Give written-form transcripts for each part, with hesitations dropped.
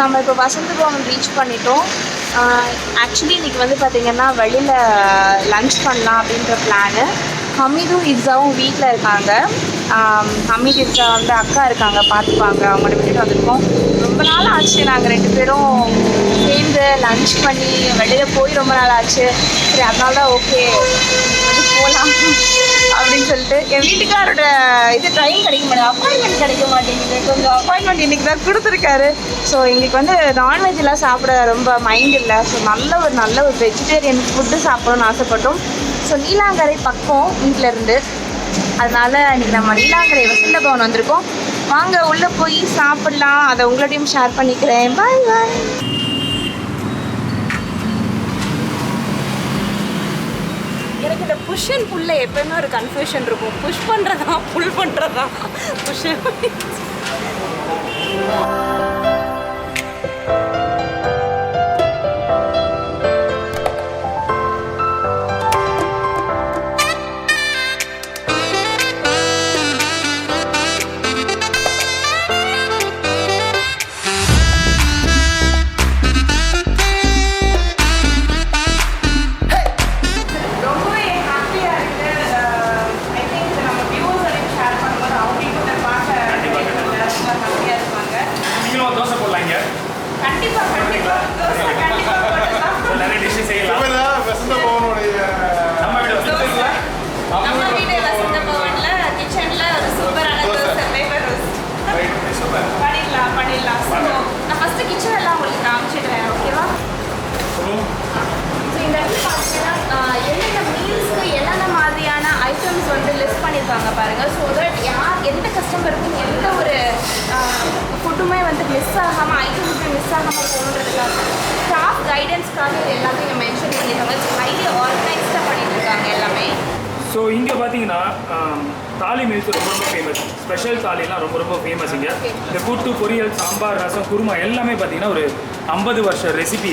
நம்ம இப்போ வசந்த பவன் ரீச் பண்ணிட்டோம். ஆக்சுவலி இன்றைக்கி வந்து பார்த்திங்கன்னா வெளியில் லன்ச் பண்ணலாம் அப்படின்ற பிளானு. ஹமீதும் இட்ஸாவும் வீட்டில் இருக்காங்க. ஹமீத் இட்ஸா வந்து அக்கா இருக்காங்க, பார்த்துப்பாங்க. அவங்களோட விட்டுட்டு வந்திருக்கோம். ரொம்ப நாள் ஆச்சு நாங்கள் 2 பேரும் சேர்ந்து லன்ச் பண்ணி வெளியில் போய் ரொம்ப நாள் ஆச்சு. சரி, அதனால தான் ஓகே வந்து போகலாம் அப்படின்னு சொல்லிட்டு. என் வீட்டுக்காரோட இது டைம் கிடைக்க மாட்டேங்குது, அப்பாயின்மெண்ட் கிடைக்க மாட்டேங்குது. கொஞ்சம் அப்பாயின்மெண்ட் இன்றைக்கி தான் கொடுத்துருக்காரு. ஸோ எங்களுக்கு வந்து நான்வெஜ்லாம் சாப்பிட ரொம்ப மைண்ட் இல்லை. ஸோ நல்ல ஒரு வெஜிடேரியன் ஃபுட்டு சாப்பிடணும்னு ஆசைப்பட்டோம். ஸோ நீலாங்கரை பக்கம் வீட்டிலேருந்து, அதனால் இன்றைக்கி நம்ம நீலாங்கரை வசந்த பவன் வந்திருக்கோம். வாங்க உள்ளே போய் சாப்பிட்லாம். அதை உங்களோடையும் ஷேர் பண்ணிக்கிறேன். பாய் பாய். எனக்கு இந்த புஷ் அண்ட் புல்ல எப்போயுமே ஒரு கன்ஃபியூஷன் இருக்கும். புஷ் பண்ணுறதா புல் பண்ணுறதா புஷ். நான் ஃபஸ்ட்டு கிச்சன் எல்லாம் உங்களுக்கு காமிச்சிடுறேன், ஓகேவா? ஸோ இந்த இடத்துல பார்த்தீங்கன்னா என்னென்ன மீல்ஸ்க்கு என்னென்ன மாதிரியான ஐட்டம்ஸ் வந்து லிஸ்ட் பண்ணியிருக்காங்க பாருங்கள். ஸோ தட் எந்த கஸ்டமருக்கும் எந்த ஒரு ஃபுட்டுமே வந்து மிஸ் ஆகாமல், ஐட்டம்ஸுமே மிஸ் ஆகாமல் போகணுன்றதுக்காக ஸ்டாஃப் கைடன்ஸ்க்காக இது எல்லாத்தையும் இங்கே மென்ஷன் பண்ணியிருக்காங்க. ஹைலி ஆர்கனைஸ்டாக பண்ணிட்டு இருக்காங்க எல்லாமே. ஸோ இங்கே பார்த்தீங்கன்னா தாலி மீல்ஸ் ரொம்ப ஃபேமஸ். ஸ்பெஷல் தாலிலாம் ரொம்ப ஃபேமஸ். இங்கே இந்த கூட்டு, பொரியல், சாம்பார், ரசம், குருமா எல்லாமே பார்த்தீங்கன்னா ஒரு 50 வருஷ ரெசிபி.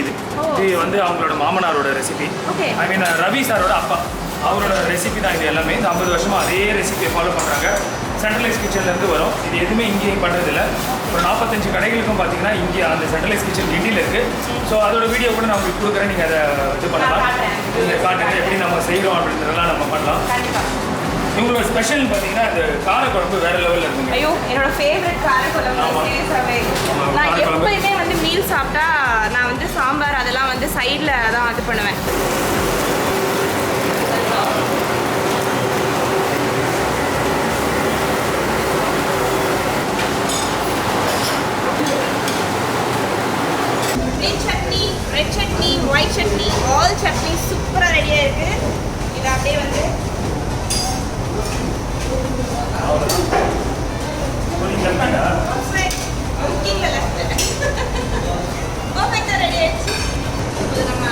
இது வந்து அவங்களோட மாமனாரோட ரெசிபி. ஐ மீன் ரவி சாரோட அப்பா, அவரோட ரெசிபி தான் இது எல்லாமே. இந்த 50 வருஷமாக அதே ரெசிபியை ஃபாலோ பண்ணுறாங்க. சென்ட்ரலைஸ் கிச்சன்லேருந்து வரும். இது எதுவுமே இங்கேயும் பண்ணுறதில்ல. ஒரு 45 கடைகளுக்கும் பார்த்தீங்கன்னா இங்கே அந்த சென்ட்ரலைஸ் கிச்சன் கிண்டியில் இருக்குது. ஸோ அதோட வீடியோ கூட நான் உங்களுக்கு கொடுக்குறேன். நீங்கள் அதை இது பண்ணலாம். நீங்கள் காட்டுங்க எப்படி நம்ம செய்கிறோம் அப்படின்றதெல்லாம் நம்ம பண்ணலாம். இவங்களோட ஸ்பெஷல் பார்த்தீங்கன்னா இந்த காரக்குழம்பு வேறு லெவலில் இருக்குங்க. ஐயோ, என்னோட ஃபேவரட் காரக்குழம்பு. நான் எப்போயுமே வந்து மீல் சாப்பிட்டா நான் வந்து சாம்பார் அதெல்லாம் வந்து சைடில் தான் இது பண்ணுவேன். Chutney, red chutney, white chutney, all chutney சூப்பராக ரெடியாக இருக்குது. இது அப்படியே வந்து பர்ஃபெக்டாக ரெடி ஆயிடுச்சு. இது நம்ம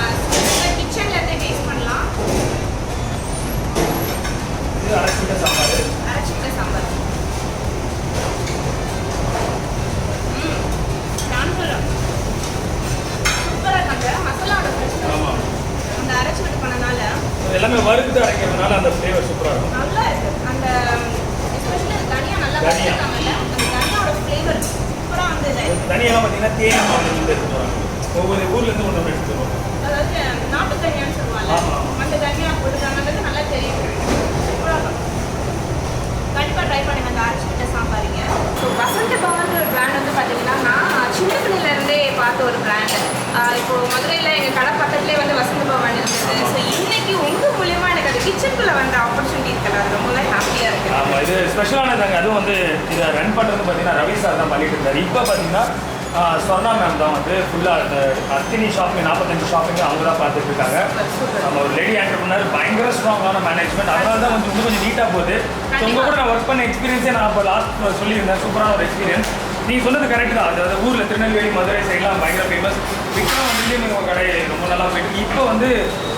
கிச்சன்லேருந்தே டேஸ்ட் பண்ணலாம். அரைச்சிட்ட சாம்பார் சூப்பராக இருக்காங்க. மசாலாவோட அந்த அரைச்சி விட்டு பண்ணனால எல்லாமே வறுத்து அரைக்கிறதுனால அந்த ஃப்ளேவர் சூப்பராக இருக்கும். நல்லா இருக்குது. அந்த எஸ்பெஷலி தனியாக நல்லா வச்சுருக்காங்கல்ல, அந்த தனியாவோட ஃப்ளேவர் சூப்பராக வந்தது. தனியெல்லாம் பார்த்தீங்கன்னா தேன் மாவுலேருந்து எடுத்துட்டு வராங்க. ஒவ்வொரு ஊர்லேருந்து ஒன்று எடுத்துட்டு வருவாங்க. அதாவது நாட்டு தனியான்னு சொல்லுவாங்க. அந்த தனியாக போட்டுருக்காங்கிறது நல்லா தெரியும். சூப்பராக இருக்கும். கண்டிப்பாக ட்ரை பண்ணுங்க அந்த அரைச்சிக்கிட்ட சாம்பாரிங்க. ஸோ வசந்த பவன் ஒரு பிராண்ட் வந்து பார்த்தீங்கன்னா நான் சின்ன பிள்ளையிலேருந்தே பார்த்த ஒரு பிராண்டு. இப்போது மதுரையில் எங்கள் கடை பக்கத்துலேயே வந்து வசந்த பவன் இருந்தது. ஸோ இன்னைக்கு உங்கள் மூலியமா எனக்கு அது கிச்சனுக்குள்ளே வந்த ஆப்பர்ச்சுனிட்டி இருக்குது. அது ரொம்பவே ஹாப்பியாக இருக்குது. ஆமாம், இது ஸ்பெஷலானதாங்க. அதுவும் வந்து இதை ரன் பண்ணுறது பார்த்தீங்கன்னா ரவி சார் தான் பண்ணிட்டு இருந்தார். இப்போ பார்த்தீங்கன்னா ஸ்வர்ணா மேம் தான் வந்து ஃபுல்லாக அந்த அத்தினி ஷாப்பிங் 45 ஷாப்பிங் அவங்க தான் பார்த்துட்டு இருக்காங்க. நம்ம ஒரு லேடி ஆண்டர்பிரினர், பயங்கர ஸ்ட்ராங்கான மேனேஜ்மெண்ட். அதனால தான் கொஞ்சம் நீட்டாக போகுது. ஸோ உங்கள் கூட நான் ஒர்க் பண்ண எக்ஸ்பீரியன்ஸே நான் இப்போ லாஸ்ட் சொல்லியிருந்தேன். சூப்பரான ஒரு எக்ஸ்பீரியன்ஸ். நீங்கள் சொன்னது கரெக்ட் தான். அதாவது ஊரில் திருநெல்வேலி, மதுரை சைட்லாம் பயங்கர ஃபேமஸ். விக்ரம் வந்து உங்கள் கடை ரொம்ப நல்லா போயிட்டு இப்போ வந்து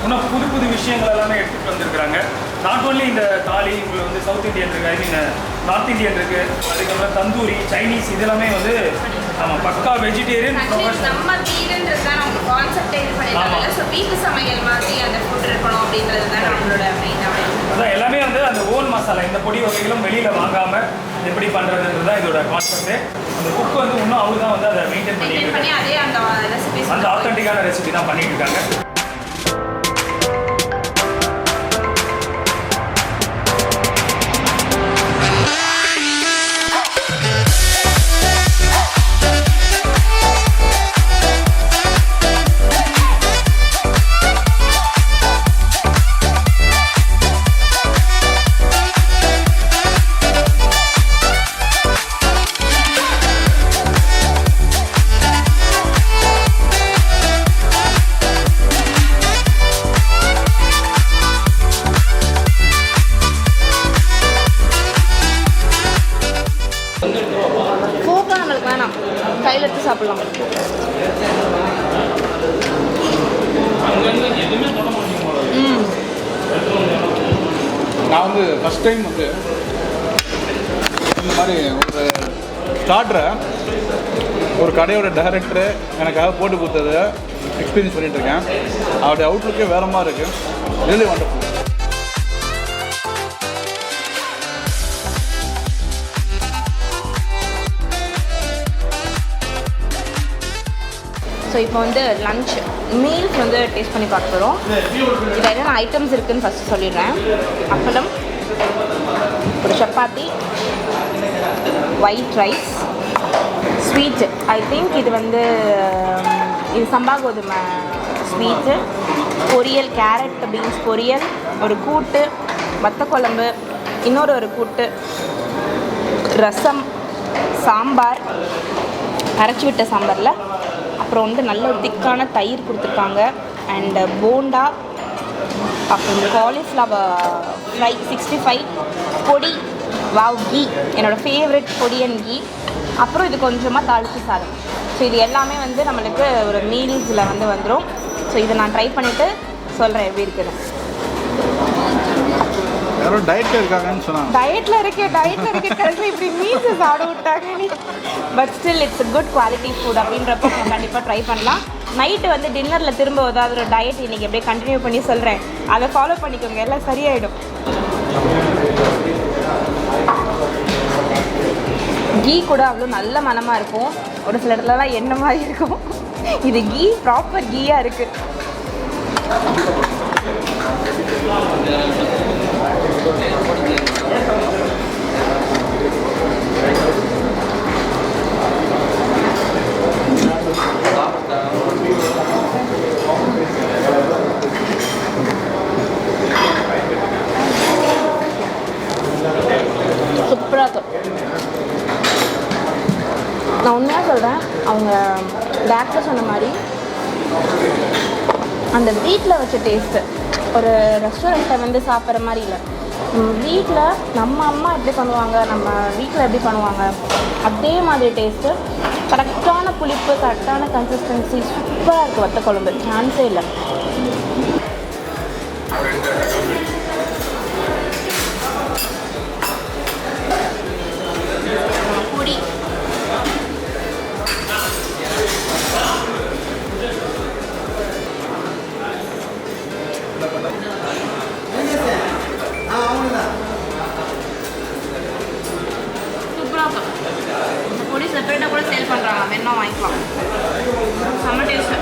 இன்னும் புது விஷயங்கள் எல்லாமே எடுத்துகிட்டு வந்திருக்கிறாங்க. நாட் ஓன்லி இந்த தாலி, உங்களுக்கு வந்து சவுத் இந்தியன் இருக்குது, ஐ மீன் நார்த் இந்தியன் இருக்குது, அதுக்கப்புறம் தந்தூரி, சைனீஸ், இதெல்லாமே வந்து நம்ம பக்கா வெஜிடேரியன் நம்ம வீடுன்றது தான் நம்ம கான்செப்டே இது பண்ணிருக்காங்க. ஸோ வீட்டு சமையல் மாதிரி அந்த ஃபுட் இருக்கணும் அப்படின்றது தான் நம்மளோட மெயின். அதான் எல்லாமே வந்து அந்த ஓன் மசாலா மசாலா இந்த பொடி வகைகளும் வெளியில் வாங்காமல் எப்படி பண்ணுறதுன்றது தான் இதோட கான்செப்ட்டு. அந்த குக் வந்து இன்னும் அவங்க தான் வந்து அதை மெயின்டைன் பண்ணி அதே அந்த ஆத்தென்டிக்கான ரெசிபி தான் பண்ணிட்டு இருக்காங்க. கையில் எடுத்து சாப்பிடலாம். நான் வந்து ஃபஸ்ட் டைம் வந்து இந்த மாதிரி ஒரு ஸ்டார்டரை ஒரு கடையோட டைரக்டரு எனக்காக போட்டு கொடுத்ததை எக்ஸ்பீரியன்ஸ் பண்ணிகிட்ருக்கேன். அவருடைய அவுட்லுக்கே வேறு மாதிரி இருக்குது. Really wonderful. ஸோ இப்போ வந்து லன்ச் மீல்ஸ் வந்து டேஸ்ட் பண்ணி பார்க்க போகிறோம். இதில் என்னென்ன ஐட்டம்ஸ் இருக்குதுன்னு ஃபஸ்ட்டு சொல்லிடுறேன். அப்பளம், ஒரு chapati, white rice, sweet. I think இது வந்து இது சம்பா கோதுமை ஸ்வீட்டு, பொரியல், கேரட் பீன்ஸ் பொரியல், ஒரு கூட்டு, வத்த குழம்பு, இன்னொரு கூட்டு, ரசம், சாம்பார், அரைச்சி விட்ட சாம்பாரில், அப்புறம் வந்து நல்ல திக்கான தயிர் கொடுத்துருக்காங்க, அண்டு போண்டா, அப்புறம் காலிஃப்ளவர் ஃப்ரை 65, பொடி, வாவ் கீ, என்னோடய ஃபேவரட் பொடி அண்ட் கீ, அப்புறம் இது கொஞ்சமாக தாளித்து சாதம். ஸோ இது எல்லாமே வந்து நம்மளுக்கு ஒரு மீல்ஸில் வந்து வந்துடும். ஸோ இதை நான் ட்ரை பண்ணிவிட்டு சொல்கிறேன் எப்படி இருக்குன்னு. யாரோ டயட்டில் இருக்காங்கன்னு சொன்னாங்க. டயட்டில் இருக்கேன் கடைசியில் இப்படி மீல்ஸை சாப்பிட விட்டாங்க. But still it's good quality food அப்படின்றப்ப நம்ம கண்டிப்பாக ட்ரை பண்ணலாம். நைட்டு வந்து டின்னரில் திரும்ப ஏதாவது ஒரு டயட் இன்றைக்கி அப்படியே கண்டினியூ பண்ணி சொல்கிறேன், அதை ஃபாலோ பண்ணிக்கோங்க, எல்லாம் சரியாயிடும். கீ கூட அவ்வளோ நல்ல மனமாக இருக்கும். ஒரு சில இடத்துலலாம் எண்ணெய் மாதிரி இருக்கும். இது கீ ப்ராப்பர் கீயாக இருக்குது. சூப்பராக இருக்கும். நான் உண்மையாக சொல்கிறேன், அவங்க டேரக்டர் சொன்ன மாதிரி அந்த வீட்டில் வச்ச டேஸ்ட்டு ஒரு ரெஸ்டாரண்ட்டை வந்து சாப்பிட்ற மாதிரி இல்லை. வீட்டில் நம்ம அம்மா எப்படி பண்ணுவாங்க, நம்ம வீட்டில் எப்படி பண்ணுவாங்க, அதே மாதிரி டேஸ்ட்டு, கரெக்டான புளிப்பு, கரெக்டான கன்சிஸ்டன்சி, சூப்பராக இருக்குது. வத்த குழம்பு சான்ஸே இல்லை. பொடி சூப்பராக இருக்கும். இந்த பொடி செப்பரேட்டாக கூட சேல் பண்ணுறாங்க, வேணா வாங்கிக்கலாம். செம்ம டேஸ்ட்டு.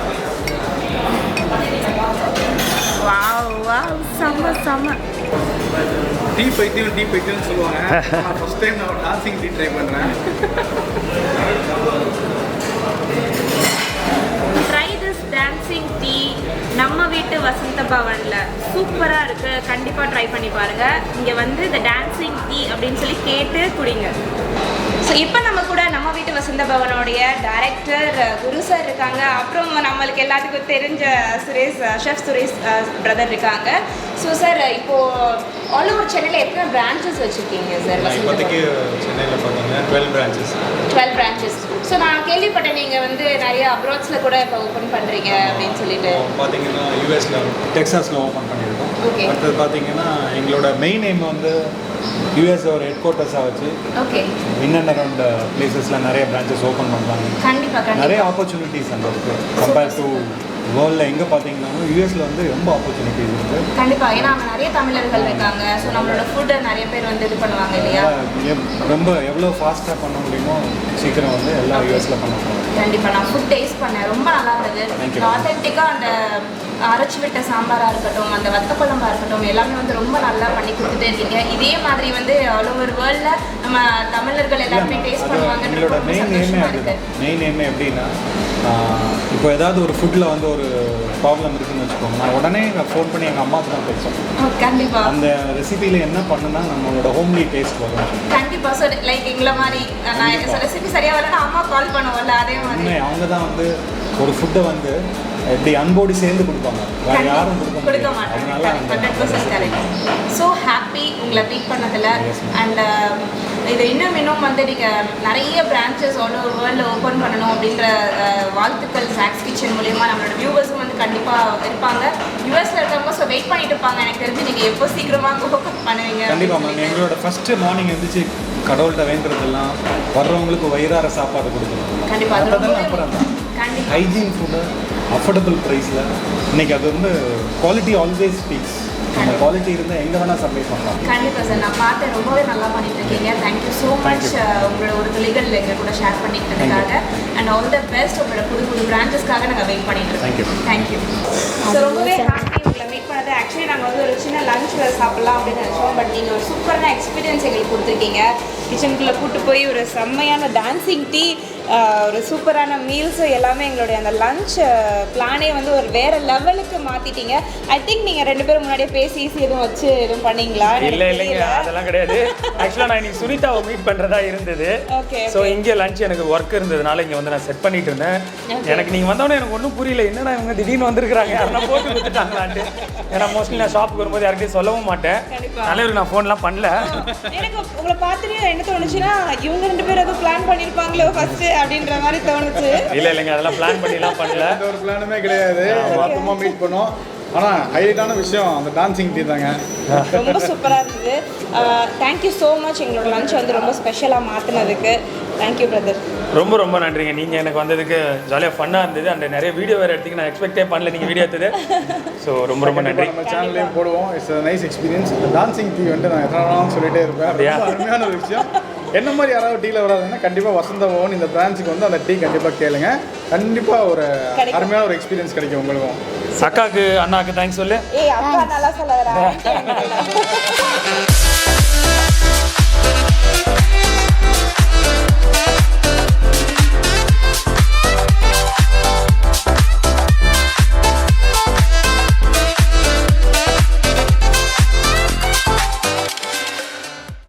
வாவ் வாவ், செம்ம. டீ பைத்தியம்னு சொல்லுவாங்க. நான் ஃபஸ்ட் டைம் நான் டான்சிங் டீ ட்ரை பண்ணுறேன். ட்ரை திஸ் டான்சிங் டீ நம்ம வீட்டு வசந்த பவனில் சூப்பராக இருக்குது. கண்டிப்பாக ட்ரை பண்ணி பாருங்கள். இங்கே வந்து இந்த டான்சிங் டீ அப்படின்னு சொல்லி கேட்டு குடிங்க. ஸோ இப்போ நம்ம கூட நம்ம வீட்டு வசந்த பவனோடைய டைரக்டர் குரு சார் இருக்காங்க. அப்புறம் நம்மளுக்கு எல்லாத்துக்கும் தெரிஞ்ச ஷெஃப் சுரேஷ் பிரதர் இருக்காங்க. ஸோ சார், இப்போது ஆல் ஓவர் சென்னையில் எத்தனை பிரான்ச்சஸ் வச்சுருக்கீங்க சார்? இப்போதைக்கு சென்னையில் பார்த்தீங்கன்னா 12 பிரான்ச்சஸ். ஸோ நான் கேள்விப்பட்டேன் நீங்கள் வந்து நிறைய அப்ராட்ஸில் கூட இப்போ ஓப்பன் பண்ணுறீங்க அப்படின்னு சொல்லிட்டு. பார்த்தீங்கன்னா யூஎஸில் டெக்ஸாஸில் ஓப்பன் பண்ணியிருக்கோம். ஓகே. அடுத்தது பார்த்தீங்கன்னா எங்களோட மெயின் எய்ம் வந்து யூஎஸ் ஒரு ஹெட் குவார்ட்டர்ஸாக வச்சு ஓகே இன் அண்ட் அரௌண்ட் பிளேசஸில் நிறைய பிரான்ச்சஸ் ஓப்பன் பண்ணுறாங்க. கண்டிப்பாக நிறைய ஆப்பர்ச்சுனிட்டிஸ் அங்கே இருக்குது கம்பேர் டு வேர்ல்டில் எங்கே பார்த்தீங்கன்னா யூஎஸில் வந்து ரொம்ப ஆப்பர்ச்சுனிட்டிஸ் இருக்குது. கண்டிப்பாக, ஏன்னா அங்கே நிறைய தமிழர்கள் இருக்காங்க. ஸோ நம்மளோட ஃபுட்டை நிறைய பேர் வந்து இது பண்ணுவாங்க இல்லையா? ரொம்ப எவ்வளோ ஃபாஸ்ட்டாக பண்ண முடியுமோ சீக்கிரம் வந்து எல்லாம் யூஎஸில் பண்ண போகிறோம். கண்டிப்பாக நான் ஃபுட் டேஸ்ட் பண்ணேன், ரொம்ப நல்லா இருந்தது. ஆத்தென்டிக்காக அந்த அரைச்சி விட்ட சாம்பாராக இருக்கட்டும், அந்த வத்த குழம்பாக இருக்கட்டும், எல்லாமே வந்து ரொம்ப நல்லா பண்ணி கொடுத்துட்டே இருக்கீங்க. இதே மாதிரி வந்து ஆல் ஓவர் வேர்ல்டில் நம்ம தமிழர்கள் எல்லாருமே டேஸ்ட் பண்ணுவாங்க. எங்களோட மெயின் எய்மே எப்படின்னா, இப்போ ஏதாவது ஒரு ஃபுட்டில் வந்து ஒரு ப்ராப்ளம் இருக்குதுன்னு வச்சுக்கோங்க, நான் உடனே ஃபோன் பண்ணி எங்கள் அம்மாவுக்கு தான் பேசுவேன். கண்டிப்பாக அந்த ரெசிபியில் என்ன பண்ணுன்னா நம்மளோட ஹோம்லி டேஸ்ட் வரும். கண்டிப்பாக. ஸோ லைக் எங்களை மாதிரி நான் ரெசிபி சரியாக வரலன்னா அம்மா கால் பண்ணுவோம்ல, அதே மாதிரி அவங்க தான் வந்து ஒரு ஃபுட்டை வந்து எப்படி அன்போடு சேர்ந்து கொடுப்பாங்க, வேறு யாரும் கொடுக்க மாட்டாங்க. அதனால 100% கரெக்ட். ஸோ ஹாப்பி உங்களை மீட் பண்ணதில். அண்ட் இது இன்னும் வந்து நீங்கள் நிறைய பிரான்ச்சஸ் ஆல் ஓவர் வேர்ல்டில் ஓப்பன் பண்ணணும் அப்படின்ற வாழ்த்துக்கள் சாக்ஸ் கிச்சன் மூலியமாக நம்மளோட வியூவர்ஸும் வந்து கண்டிப்பாக இருப்பாங்க. யூஎஸில் இருக்கவங்க ஸோ வெயிட் பண்ணிட்டு இருப்பாங்க. எனக்கு தெரிஞ்சு நீங்கள் எப்போ சீக்கிரமாக ஓப்பன் பண்ணுவீங்க? கண்டிப்பாக மேம். எங்களோட ஃபஸ்ட்டு மார்னிங் எழுந்திரிச்சு கடவுள்கிட்ட வேண்டுறதெல்லாம் வர்றவங்களுக்கு வயிறார சாப்பாடு கொடுக்கணும். கண்டிப்பாக அப்புறம் ஹைஜீன் ஃபுட்டு அஃபோர்டபுள் ப்ரைஸில் இன்றைக்கி அது வந்து குவாலிட்டி ஆல்வேஸ் ஸ்பீக்ஸ். அந்த குவாலிட்டி இருந்தால் எங்கே வேணால் சப்ளை பண்ணலாம். கண்டிப்பாக சார், நான் பார்த்தேன், ரொம்பவே நல்லா பண்ணிட்டு இருக்கீங்க. தேங்க்யூ ஸோ மச் உங்களோட ஒரு துளிகள் எங்கள் கூட ஷேர் பண்ணிக்கிட்டதுக்காக. And all the best. உங்களோட புது பிரான்ச்சஸ்க்காக நாங்கள் வெயிட் பண்ணிட்டு இருக்கோம். தேங்க்யூ. ஸோ ரொம்பவே ஹாப்பி உங்களை மீட் பண்ணது. ஆக்சுவலி நாங்கள் வந்து ஒரு சின்ன லஞ்ச் சாப்பிட்லாம் அப்படின்னு நினச்சோம். பட் நீங்கள் ஒரு சூப்பரான எக்ஸ்பீரியன்ஸ் எங்களுக்கு கொடுத்துருக்கீங்க. கிச்சனுக்குள்ளே கூப்பிட்டு போய் ஒரு செம்மையான டான்ஸிங் டீ, ஒரு சூப்பரான மீல்ஸு எல்லாமே எங்களுடைய அந்த லஞ்ச் பிளானே வந்து ஒரு வேறு லெவலுக்கு மாற்றிட்டீங்க. ஐ திங்க் நீங்கள் 2 பேரும் முன்னாடியே பேசி எதுவும் வச்சு எதுவும் பண்ணீங்களா? இல்லைங்க, அதெல்லாம் கிடையாது. ஆக்சுவலாக நான் இன்னைக்கு சுனிதாவை மீட் பண்ணுறதா இருந்தது. ஸோ இங்கே லஞ்ச் எனக்கு ஒர்க் இருந்ததுனால இங்கே வந்து நான் செட் பண்ணிட்டு இருந்தேன். எனக்கு நீங்கள் வந்தோடனே எனக்கு ஒன்றும் புரியல, என்னடா இவங்க திடீர்னு வந்திருக்கிறாங்க, யாருன்னா போட்டு கொடுத்துட்டாங்களான்ட்டு. ஏன்னா மோஸ்ட்லி நான் ஷாப்புக்கு வரும்போது யாருக்கையும் சொல்லவும் மாட்டேன். தலைவருக்கு நான் ஃபோன்லாம் பண்ணல. எனக்கு உங்களை பார்த்துட்டு என்ன தோணுச்சுன்னா, இவங்க 2 பேரும் எதுவும் பிளான் பண்ணியிருப்பாங்களோ ஃபர்ஸ்ட் அப்படின்ற மாதிரி தோணுச்சு. இல்லைங்க, அதெல்லாம் பிளான் பண்ணிலாம் பண்ணல. எந்த ஒரு பிளானுமே கிடையாது. மொத்தமாக மீட் பண்ணோம். ஆனால் ஹைலைட்டான விஷயம் அந்த டான்சிங் டீ தாங்க. ரொம்ப சூப்பராக இருந்தது. தேங்க்யூ ஸோ மச் எங்களோட லஞ்ச் வந்து ரொம்ப ஸ்பெஷலாக மாற்றினதுக்கு. Thank you brother. ரொம்ப ரொம்ப நன்றிங்க. நீங்கள் எனக்கு வந்ததுக்கு ஜாலியாக ஃபன்னாக இருந்தது. அந்த நிறைய வீடியோ வேறு எடுத்துக்கு நான் எக்ஸ்பெக்டே பண்ணல நீங்கள் வீடியோ எடுத்தது. ஸோ ரொம்ப ரொம்ப நன்றி. நம்ம சேனல்லையும் போடுவோம். It's nice experience. Dancing tea வந்து நான் எத்தனை நாளும் சொல்லிகிட்டே இருப்பேன். ரொம்ப அருமையான ஒரு விஷயம். என்ன மாதிரி யாராவது டீயில் வராதுன்னா கண்டிப்பாக வசந்த ஓன் இந்த பிரான்ச்சுக்கு வந்து அந்த டீ கண்டிப்பாக கேளுங்க. கண்டிப்பாக ஒரு அருமையான ஒரு எக்ஸ்பீரியன்ஸ் கிடைக்கும் உங்களுக்கும். அக்காவுக்கு அண்ணாவுக்கு தேங்க்ஸ் சொல்லு. அக்கா நல்லா சொல்ல